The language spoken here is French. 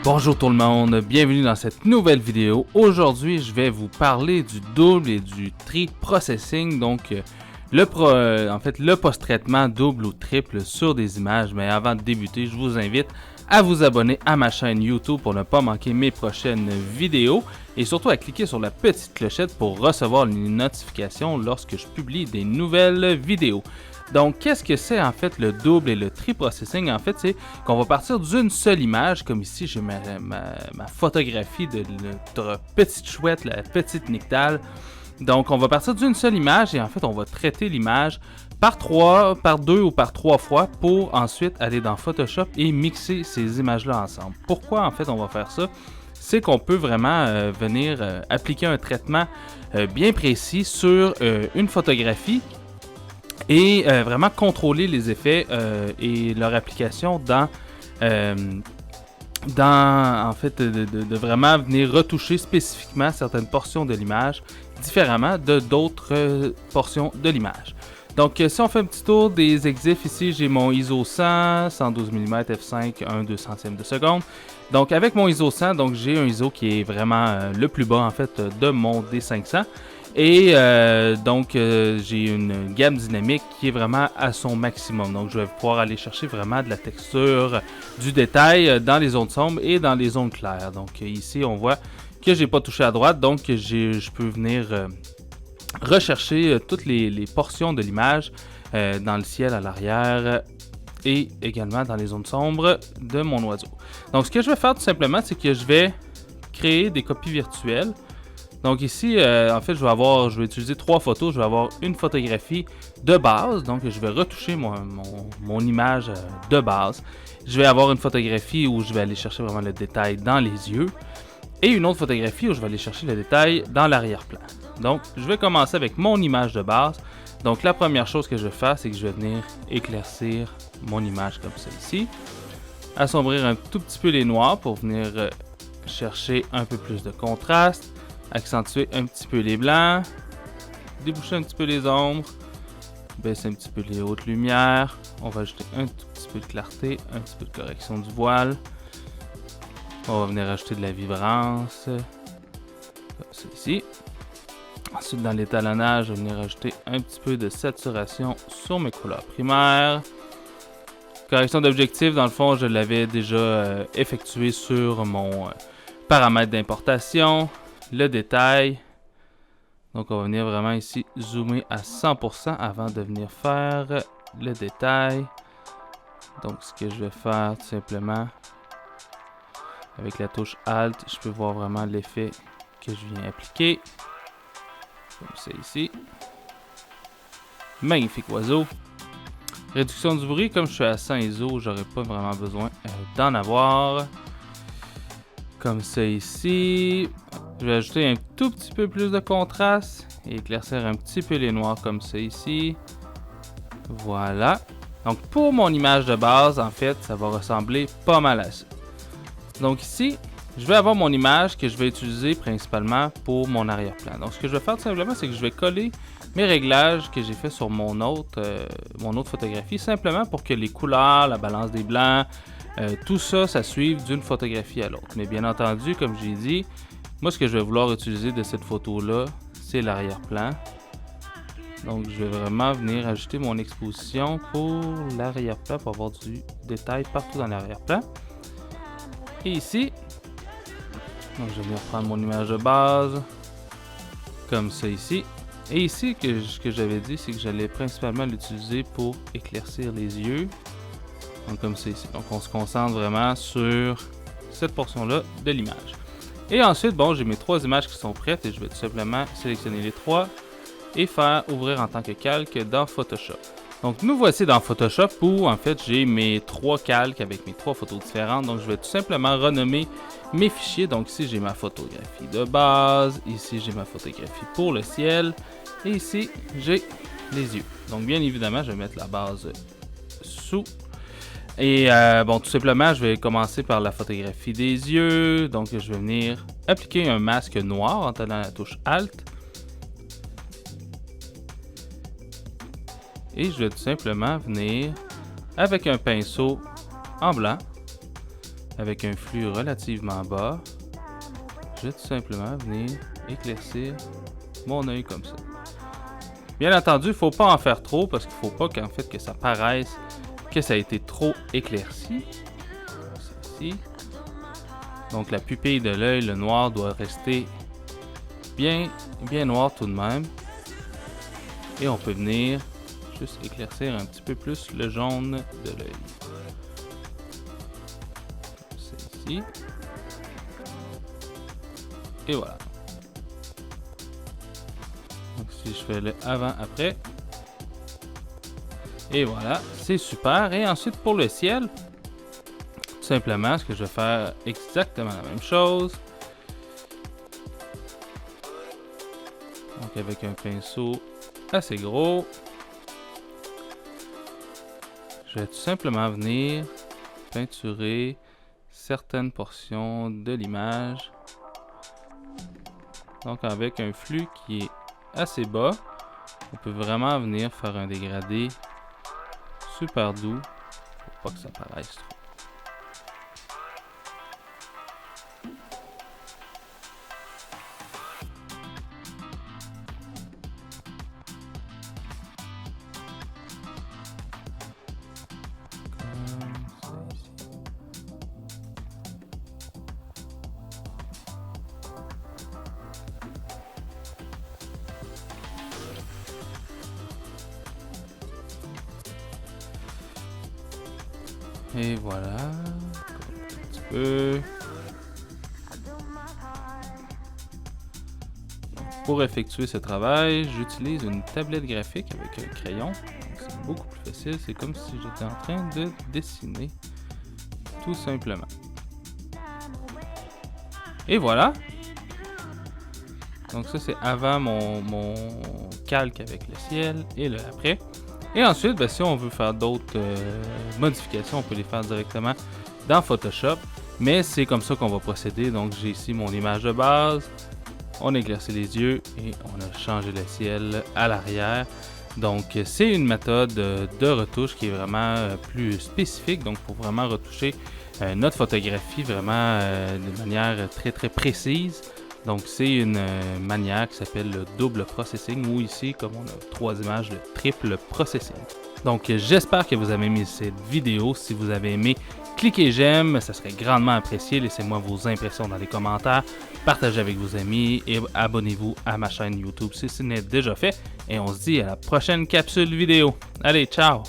Bonjour tout le monde, bienvenue dans cette nouvelle vidéo. Aujourd'hui, je vais vous parler du double et du triple processing, donc le post-traitement double ou triple sur des images. Mais avant de débuter, je vous invite à vous abonner à ma chaîne YouTube pour ne pas manquer mes prochaines vidéos et surtout à cliquer sur la petite clochette pour recevoir les notifications lorsque je publie des nouvelles vidéos. Donc, qu'est-ce que c'est en fait le double et le triprocessing? En fait, c'est qu'on va partir d'une seule image, comme ici, j'ai ma photographie de notre petite chouette, la petite Nyctale. Donc, on va partir d'une seule image et en fait, on va traiter l'image par 2 ou par 3 fois pour ensuite aller dans Photoshop et mixer ces images-là ensemble. Pourquoi en fait on va faire ça? C'est qu'on peut vraiment venir appliquer un traitement bien précis sur une photographie et vraiment contrôler les effets et leur application dans en fait de vraiment venir retoucher spécifiquement certaines portions de l'image différemment de d'autres portions de l'image. Donc si on fait un petit tour des exifs ici, j'ai mon ISO 100, 112 mm f5, 1/200 de seconde. Donc avec mon ISO 100, donc j'ai un ISO qui est vraiment le plus bas en fait de mon D500. Et j'ai une gamme dynamique qui est vraiment à son maximum. Donc je vais pouvoir aller chercher vraiment de la texture, du détail dans les zones sombres et dans les zones claires. Donc ici on voit que j'ai pas touché à droite, donc je peux venir rechercher toutes les portions de l'image dans le ciel à l'arrière et également dans les zones sombres de mon oiseau. Donc ce que je vais faire tout simplement, c'est que je vais créer des copies virtuelles. Donc ici, en fait, je vais utiliser 3 photos. Je vais avoir une photographie de base, donc je vais retoucher mon image de base. Je vais avoir une photographie où je vais aller chercher vraiment le détail dans les yeux. Et une autre photographie où je vais aller chercher le détail dans l'arrière-plan. Donc, je vais commencer avec mon image de base. Donc, la première chose que je vais faire, c'est que je vais venir éclaircir mon image comme ça ici. Assombrir un tout petit peu les noirs pour venir chercher un peu plus de contraste. Accentuer un petit peu les blancs, déboucher un petit peu les ombres, baisser un petit peu les hautes lumières, on va ajouter un tout petit peu de clarté, un petit peu de correction du voile, on va venir ajouter de la vibrance, comme ça ici. Ensuite dans l'étalonnage, je vais venir ajouter un petit peu de saturation sur mes couleurs primaires. Correction d'objectif, dans le fond je l'avais déjà effectué sur mon paramètre d'importation. Le détail, donc on va venir vraiment ici zoomer à 100% avant de venir faire le détail. Donc ce que je vais faire tout simplement avec la touche Alt, je peux voir vraiment l'effet que je viens appliquer comme ça ici. Magnifique oiseau. Réduction du bruit, comme je suis à 100 ISO, j'aurais pas vraiment besoin d'en avoir. Comme ça ici. Je vais ajouter un tout petit peu plus de contraste et éclaircir un petit peu les noirs comme ça ici. Voilà. Donc pour mon image de base, en fait, ça va ressembler pas mal à ça. Donc ici, je vais avoir mon image que je vais utiliser principalement pour mon arrière-plan. Donc ce que je vais faire tout simplement, c'est que je vais coller mes réglages que j'ai fait sur mon autre photographie, simplement pour que les couleurs, la balance des blancs, tout ça, ça suive d'une photographie à l'autre. Mais bien entendu, comme j'ai dit, moi ce que je vais vouloir utiliser de cette photo-là, c'est l'arrière-plan. Donc je vais vraiment venir ajouter mon exposition pour l'arrière-plan pour avoir du détail partout dans l'arrière-plan. Et ici, donc je vais venir prendre mon image de base, comme ça ici. Et ici, ce que j'avais dit, c'est que j'allais principalement l'utiliser pour éclaircir les yeux. Donc comme ça ici. Donc on se concentre vraiment sur cette portion-là de l'image. Et ensuite, bon, j'ai mes 3 images qui sont prêtes et je vais tout simplement sélectionner les 3 et faire ouvrir en tant que calque dans Photoshop. Donc nous voici dans Photoshop où en fait j'ai mes 3 calques avec mes 3 photos différentes. Donc je vais tout simplement renommer mes fichiers. Donc ici j'ai ma photographie de base, ici j'ai ma photographie pour le ciel et ici j'ai les yeux. Donc bien évidemment je vais mettre la base sous. Et bon, tout simplement, je vais commencer par la photographie des yeux. Donc, je vais venir appliquer un masque noir en tenant la touche Alt. Et je vais tout simplement venir avec un pinceau en blanc avec un flux relativement bas, je vais tout simplement venir éclaircir mon œil comme ça. Bien entendu, il ne faut pas en faire trop parce qu'il ne faut pas qu'en fait que ça paraisse que ça a été trop éclairci. C'est ici. Donc la pupille de l'œil, le noir, doit rester bien noir tout de même. Et on peut venir juste éclaircir un petit peu plus le jaune de l'œil. C'est ici. Et voilà. Donc si je fais le avant-après. Et voilà, c'est super. Et ensuite pour le ciel, tout simplement, ce que je vais faire exactement la même chose. Donc avec un pinceau assez gros, je vais tout simplement venir peinturer certaines portions de l'image. Donc avec un flux qui est assez bas, on peut vraiment venir faire un dégradé super doux pour pas que ça paraisse trop. Et voilà, un petit peu. Pour effectuer ce travail, j'utilise une tablette graphique avec un crayon. C'est beaucoup plus facile, c'est comme si j'étais en train de dessiner, tout simplement. Et voilà. Donc ça c'est avant mon calque avec le ciel et le après. Et ensuite, ben, si on veut faire d'autres modifications, on peut les faire directement dans Photoshop. Mais c'est comme ça qu'on va procéder. Donc j'ai ici mon image de base. On a éclairci les yeux et on a changé le ciel à l'arrière. Donc c'est une méthode de retouche qui est vraiment plus spécifique. Donc pour vraiment retoucher notre photographie vraiment de manière très précise. Donc c'est une manière qui s'appelle le double processing ou ici, comme on a 3 images, le triple processing. Donc j'espère que vous avez aimé cette vidéo. Si vous avez aimé, cliquez j'aime, ça serait grandement apprécié. Laissez-moi vos impressions dans les commentaires, partagez avec vos amis et abonnez-vous à ma chaîne YouTube si ce n'est déjà fait. Et on se dit à la prochaine capsule vidéo. Allez, ciao!